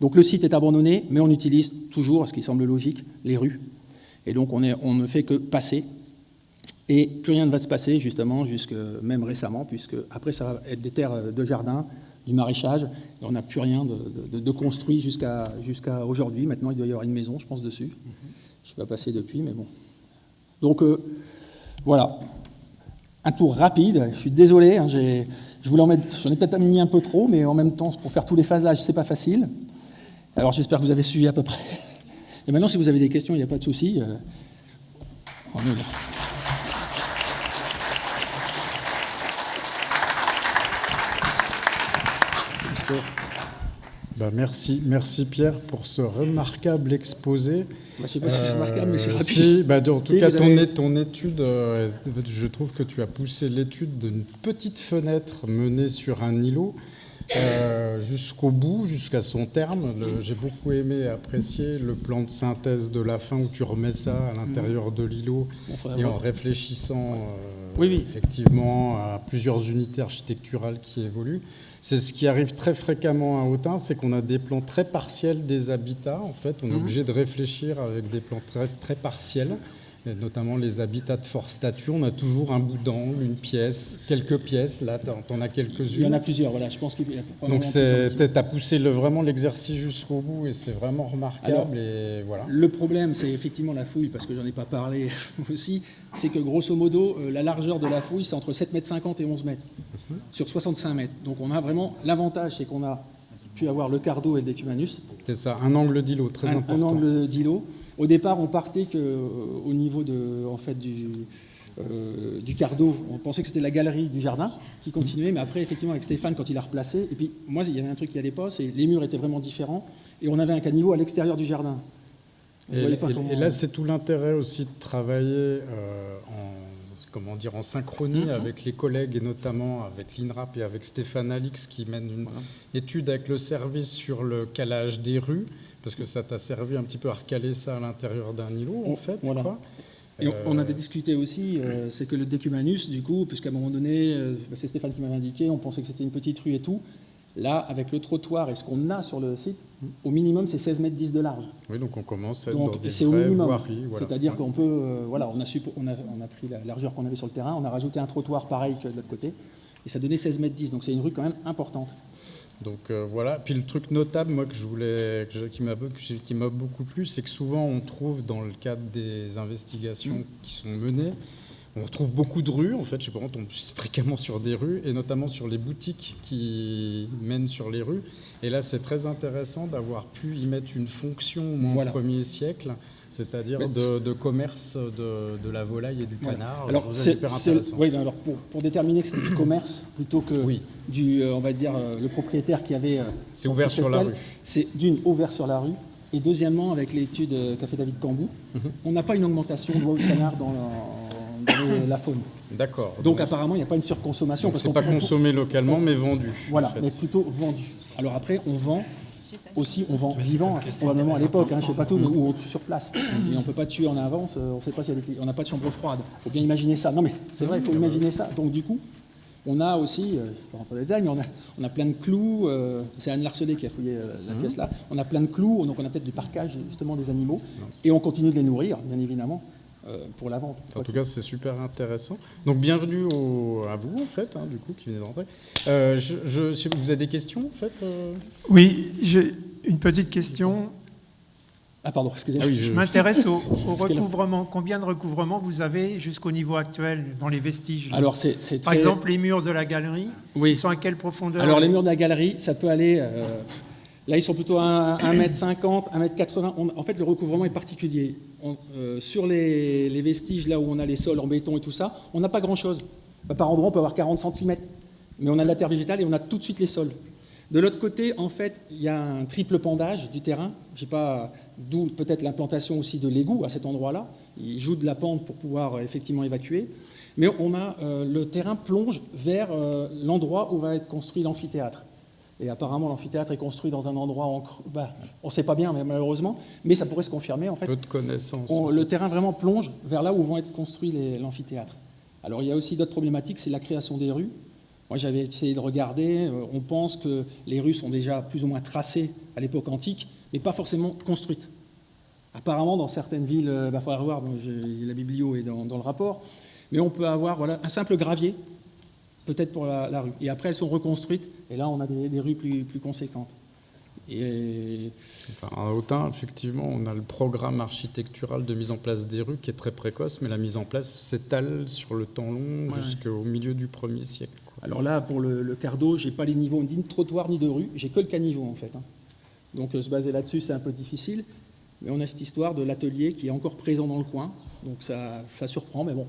S2: Donc le site est abandonné, mais on utilise toujours, ce qui semble logique, les rues. Et donc on ne fait que passer. Et plus rien ne va se passer, justement, même récemment, puisque après ça va être des terres de jardin, du maraîchage, et on n'a plus rien de construit jusqu'à aujourd'hui. Maintenant, il doit y avoir une maison, je pense, dessus. Je ne suis pas passé depuis, mais bon. Donc, voilà. Un tour rapide. Je suis désolé, hein, je voulais en mettre, j'en ai peut-être mis un peu trop, mais en même temps, pour faire tous les phasages, c'est pas facile. Alors, j'espère que vous avez suivi à peu près. Et maintenant, si vous avez des questions, il n'y a pas de souci. On est là.
S1: Merci Pierre pour ce remarquable exposé.
S2: Je ne sais pas si c'est remarquable, mais c'est rapide.
S1: Si, en tout cas, ton étude, je trouve que tu as poussé l'étude d'une petite fenêtre menée sur un îlot jusqu'au bout, jusqu'à son terme. J'ai beaucoup aimé et apprécié le plan de synthèse de la fin où tu remets ça à l'intérieur de l'îlot et en réfléchissant effectivement à plusieurs unités architecturales qui évoluent. C'est ce qui arrive très fréquemment à Autun, c'est qu'on a des plans très partiels des habitats. En fait, on est obligé de réfléchir avec des plans très, très partiels, et notamment les habitats de forte stature. On a toujours un bout d'angle, une pièce, quelques pièces. Là, tu en as quelques-unes.
S2: Il y en a plusieurs, voilà. Je pense qu'il y a
S1: donc, tu as poussé vraiment l'exercice jusqu'au bout et c'est vraiment remarquable.
S2: Alors,
S1: et voilà.
S2: Le problème, c'est effectivement la fouille, parce que j'en ai pas parlé aussi, c'est que grosso modo, la largeur de la fouille, c'est entre 7,50 m et 11 mètres, sur 65 mètres. Donc on a vraiment l'avantage, c'est qu'on a pu avoir le cardo et le décumanus.
S1: C'est ça, un angle d'îlot très important.
S2: Un angle d'îlot. Au départ, on partait qu'au niveau du cardo, on pensait que c'était la galerie du jardin qui continuait, mais après, effectivement, avec Stéphane, quand il a replacé, et puis moi, il y avait un truc qui n'allait pas, c'est les murs étaient vraiment différents, et on avait un caniveau à l'extérieur du jardin.
S1: Et là, c'est tout l'intérêt aussi de travailler en synchronie avec les collègues, et notamment avec l'INRAP et avec Stéphane Alix, qui mène une étude avec le service sur le calage des rues, parce que ça t'a servi un petit peu à recaler ça à l'intérieur d'un îlot, en fait.
S2: Voilà.
S1: Quoi.
S2: Et on a discuté aussi, c'est que le décumanus, du coup, puisqu'à un moment donné, c'est Stéphane qui m'avait indiqué, on pensait que c'était une petite rue et tout, Là, avec le trottoir et ce qu'on a sur le site, au minimum, c'est 16,10 mètres de large.
S1: Oui, donc on commence à être
S2: Donc,
S1: dans des
S2: c'est au
S1: vraies
S2: minimum.
S1: voiries. Voilà.
S2: C'est-à-dire qu'on peut... on a pris la largeur qu'on avait sur le terrain, on a rajouté un trottoir pareil que de l'autre côté, et ça donnait 16,10 mètres. Donc c'est une rue quand même importante.
S1: Donc voilà. Puis le truc notable, moi, qui m'a beaucoup plu, c'est que souvent on trouve dans le cadre des investigations qui sont menées, on retrouve beaucoup de rues. En fait, je sais pas, on tombe fréquemment sur des rues, et notamment sur les boutiques qui mènent sur les rues. Et là, c'est très intéressant d'avoir pu y mettre une fonction au Ier siècle, c'est-à-dire de commerce de la volaille et du canard.
S2: Alors,
S1: c'est super intéressant.
S2: Oui, alors pour déterminer que c'était du commerce plutôt que du, on va dire, le propriétaire qui avait...
S1: c'est ouvert sur la rue.
S2: C'est d'une, ouvert sur la rue. Et deuxièmement, avec l'étude qu'a fait David Cambou, on n'a pas une augmentation de l'eau de canard dans la faune.
S1: D'accord.
S2: Donc apparemment, il n'y a pas une surconsommation.
S1: Donc c'est pas consommé localement, mais vendu.
S2: Voilà,
S1: en fait.
S2: mais plutôt vendu. Alors après, on vend vivant, probablement à l'époque, je ne sais pas tout, ou on tue sur place. Mais on ne peut pas tuer en avance, on ne sait pas s'il y a on n'a pas de chambre froide. Il faut bien imaginer ça. Non mais c'est vrai, il faut imaginer ça. Donc du coup, on a aussi, je ne vais pas rentrer dans les détails, mais on a plein de clous, c'est Anne Larcelet qui a fouillé la pièce là, on a plein de clous, donc on a peut-être du parquage justement des animaux, et on continue de les nourrir, bien évidemment, pour la vente.
S1: En tout cas, c'est super intéressant. Donc bienvenue à vous, en fait, du coup, qui venez de rentrer. Je sais pas, vous avez des questions, en fait
S3: Oui, j'ai une petite question.
S2: Ah pardon, excusez-moi.
S1: Ah oui,
S3: Je m'intéresse au recouvrement. Combien de recouvrements vous avez jusqu'au niveau actuel dans les vestiges?
S2: Alors, c'est très...
S3: Par exemple, les murs de la galerie, ils sont à quelle profondeur?
S2: Alors, les murs de la galerie, ça peut aller... là, ils sont plutôt à 1,50 m, 1,80 m. En fait, le recouvrement est particulier. Sur les vestiges, là où on a les sols en béton et tout ça, on n'a pas grand-chose. Par endroit, on peut avoir 40 cm. Mais on a de la terre végétale et on a tout de suite les sols. De l'autre côté, en fait, il y a un triple pendage du terrain. Je sais pas, d'où peut-être l'implantation aussi de l'égout à cet endroit-là. Il joue de la pente pour pouvoir effectivement évacuer. Mais on a le terrain plonge vers l'endroit où va être construit l'amphithéâtre. Et apparemment, l'amphithéâtre est construit dans un endroit, on ne sait pas bien, mais malheureusement, mais ça pourrait se confirmer. En fait,
S1: peu de connaissances.
S2: Le terrain vraiment plonge vers là où vont être construits l'amphithéâtre. Alors, il y a aussi d'autres problématiques, c'est la création des rues. Moi, j'avais essayé de regarder. On pense que les rues sont déjà plus ou moins tracées à l'époque antique, mais pas forcément construites. Apparemment, dans certaines villes, il faudra voir, la biblio est dans le rapport, mais on peut avoir un simple gravier, peut-être pour la rue. Et après, elles sont reconstruites, et là, on a des rues plus conséquentes.
S1: À Autun, effectivement, on a le programme architectural de mise en place des rues qui est très précoce, mais la mise en place s'étale sur le temps long jusqu'au milieu du 1er siècle.
S2: Alors là, pour le quart d'eau, je n'ai pas les niveaux ni de trottoir ni de rue, j'ai que le caniveau en fait. Donc se baser là-dessus, c'est un peu difficile. Mais on a cette histoire de l'atelier qui est encore présent dans le coin. Donc ça surprend, mais bon.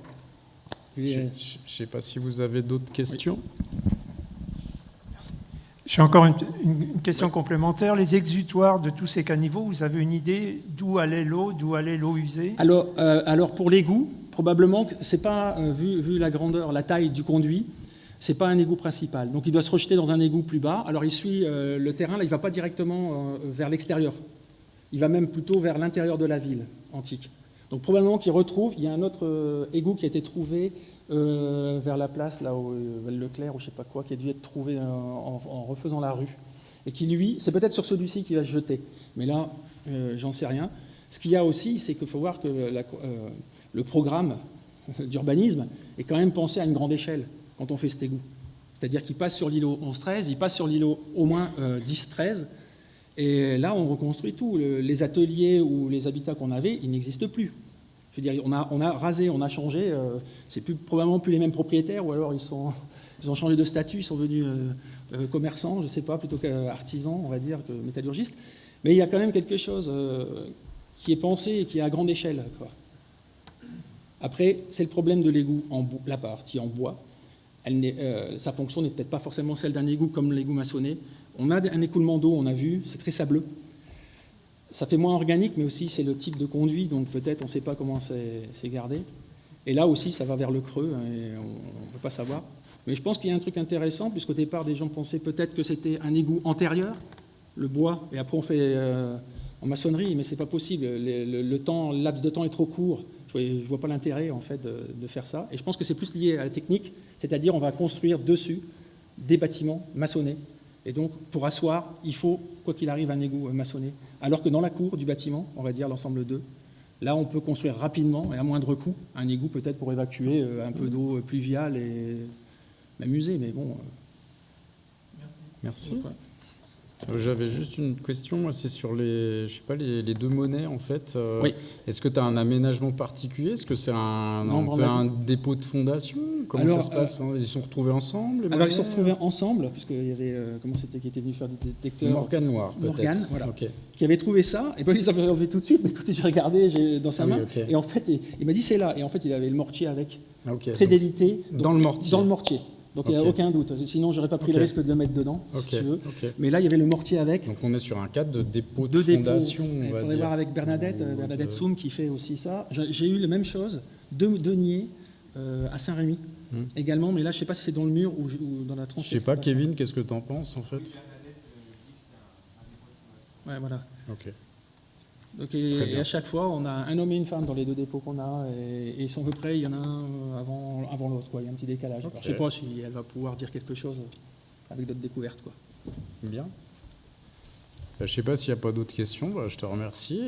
S1: Je ne sais pas si vous avez d'autres questions.
S3: Oui. J'ai encore une question complémentaire. Les exutoires de tous ces caniveaux, vous avez une idée d'où allait l'eau usée?
S2: Alors pour l'égout, probablement, c'est pas, vu la grandeur, la taille du conduit, c'est pas un égout principal. Donc il doit se rejeter dans un égout plus bas. Alors il suit le terrain, là il ne va pas directement vers l'extérieur. Il va même plutôt vers l'intérieur de la ville antique. Donc probablement qu'il retrouve, il y a un autre égout qui a été trouvé vers la place, là où Leclerc ou je ne sais pas quoi, qui a dû être trouvé en refaisant la rue. Et qui lui, c'est peut-être sur celui-ci qu'il va se jeter. Mais là, j'en sais rien. Ce qu'il y a aussi, c'est qu'il faut voir que le programme d'urbanisme est quand même pensé à une grande échelle quand on fait cet égout. C'est-à-dire qu'il passe sur l'îlot 11-13, il passe sur l'îlot au moins 10-13, et là on reconstruit tout. Les ateliers ou les habitats qu'on avait, ils n'existent plus. Je veux dire, on a rasé, on a changé, c'est probablement plus les mêmes propriétaires, ou alors ils ont changé de statut, ils sont devenus commerçants, je ne sais pas, plutôt qu'artisans, on va dire, que métallurgistes. Mais il y a quand même quelque chose qui est pensé et qui est à grande échelle, quoi. Après, c'est le problème de l'égout, la partie en bois. Sa fonction n'est peut-être pas forcément celle d'un égout comme l'égout maçonné. On a un écoulement d'eau, on a vu, c'est très sableux. Ça fait moins organique, mais aussi c'est le type de conduit, donc peut-être on ne sait pas comment c'est gardé. Et là aussi, ça va vers le creux, et on ne peut pas savoir. Mais je pense qu'il y a un truc intéressant, puisqu'au départ, des gens pensaient peut-être que c'était un égout antérieur, le bois, et après on fait en maçonnerie, mais ce n'est pas possible. Le laps de temps est trop court. Je ne vois pas l'intérêt en fait de faire ça. Et je pense que c'est plus lié à la technique, c'est-à-dire on va construire dessus des bâtiments maçonnés Et donc, pour asseoir, il faut, quoi qu'il arrive, un égout maçonné. Alors que dans la cour du bâtiment, on va dire l'ensemble 2, là, on peut construire rapidement et à moindre coût un égout peut-être pour évacuer un peu d'eau pluviale et m'amuser, mais bon.
S1: Merci.
S2: Ouais.
S1: J'avais juste une question, moi, c'est sur les 2 monnaies, en fait.
S2: Oui.
S1: Est-ce que tu as un aménagement particulier? Est-ce que c'est
S2: Non,
S1: un dépôt de fondation? Comment
S2: Alors,
S1: ça se passe? Ils se sont retrouvés ensemble, les
S2: Alors, ils se sont
S1: monnaies
S2: retrouvés ensemble, puisqu'il y avait, comment c'était, qui était venu faire des détecteurs?
S1: Morgane Noir, peut-être.
S2: Morgane, voilà.
S1: Ok.
S2: Qui avait trouvé ça, et puis ils avaient enlevé tout de suite, mais tout j'ai regardé dans sa
S1: Ah oui,
S2: main,
S1: ok.
S2: et en fait, il m'a dit c'est là, et en fait, il avait le mortier avec,
S1: Ah, ok.
S2: très
S1: Donc,
S2: délité.
S1: dans le mortier.
S2: Dans le mortier. Donc il n'y a
S1: Ok.
S2: aucun doute, sinon j'aurais pas pris
S1: Ok.
S2: le risque de le mettre dedans,
S1: Ok,
S2: si tu veux.
S1: ok.
S2: Mais là, il y avait le mortier avec.
S1: Donc on est sur un cadre de dépôt de
S2: Deux dépôts.
S1: fondation, on
S2: Il
S1: va
S2: faudrait
S1: dire.
S2: voir avec Bernadette,
S1: Ou
S2: Bernadette
S1: de-
S2: Soum qui fait aussi ça. J'ai eu la même chose, deux deniers à Saint-Rémy également, mais là je ne sais pas si c'est dans le mur ou dans la tranche.
S1: Je sais pas, Kevin, qu'est-ce que tu en penses en fait?
S2: Ouais, voilà.
S1: Ok.
S2: Donc,
S1: Très
S2: et
S1: bien.
S2: à chaque fois, on a un homme et une femme dans les 2 dépôts qu'on a, et ils sont à peu près, il y en a un avant l'autre, quoi. Il y a un petit décalage.
S1: Ok.
S2: Alors, je ne sais pas si elle va pouvoir dire quelque chose avec d'autres découvertes, quoi.
S1: Bien. Je sais pas s'il n'y a pas d'autres questions, je te remercie.